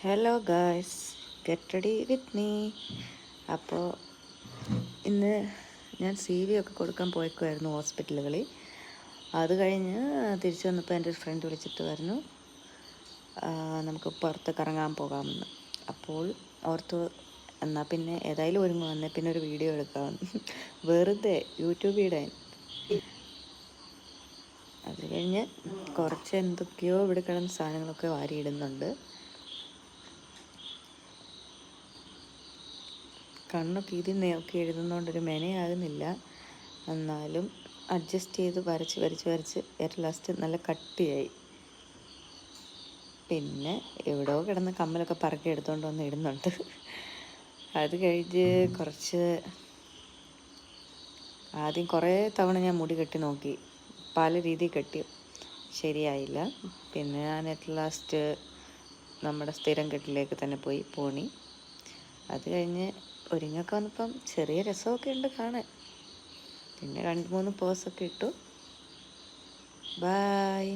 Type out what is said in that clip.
Hello guys, get ready with me. അപ്പോൾ ഇന്ന് ഞാൻ CV ഒക്കെ കൊടുക്കാൻ പോയേക്കുമായിരുന്നു ഹോസ്പിറ്റലുകളിൽ. അത് കഴിഞ്ഞ് തിരിച്ചു വന്നപ്പോൾ എൻ്റെ ഒരു ഫ്രണ്ട് വിളിച്ചിട്ട് പറഞ്ഞു നമുക്ക് പുറത്ത് കറങ്ങാൻ പോകാമെന്ന്. അപ്പോൾ ഓർത്തു എന്നാൽ പിന്നെ ഏതായാലും ഒരുങ്ങി വന്നേ പിന്നെ ഒരു വീഡിയോ എടുക്കാമെന്ന്. വെറുതെ യൂട്യൂബിൽ ഇടാൻ. അത് കഴിഞ്ഞ് കുറച്ച് എന്തൊക്കെയോ ഇവിടെ കിടന്ന സാധനങ്ങളൊക്കെ വാരിയിടുന്നുണ്ട്. കണ്ണൊക്കെ ഇതിൽ നോക്കി എഴുതുന്നതുകൊണ്ടൊരു മെനയാകുന്നില്ല. എന്നാലും അഡ്ജസ്റ്റ് ചെയ്ത് വരച്ച് ഏറ്റവും ലാസ്റ്റ് നല്ല കട്ടിയായി. പിന്നെ എവിടെയോ കിടന്ന കമ്മലൊക്കെ പറക്കി എടുത്തുകൊണ്ട് വന്ന് ഇടുന്നുണ്ട്. അത് കഴിഞ്ഞ് ആദ്യം കുറേ തവണ ഞാൻ മുടി കെട്ടി നോക്കി, പല രീതിയിൽ കെട്ടി, ശരിയായില്ല. പിന്നെ ഞാൻ ഏറ്റവും ലാസ്റ്റ് നമ്മുടെ സ്ഥിരം കെട്ടിലേക്ക് തന്നെ പോയി പോണി. അത് കഴിഞ്ഞ് ഒരുങ്ങൊക്കെ വന്നപ്പം ചെറിയ രസമൊക്കെ ഉണ്ട് കാണാൻ. പിന്നെ 2-3 പോസൊക്കെ ഇട്ടു. ബായ്.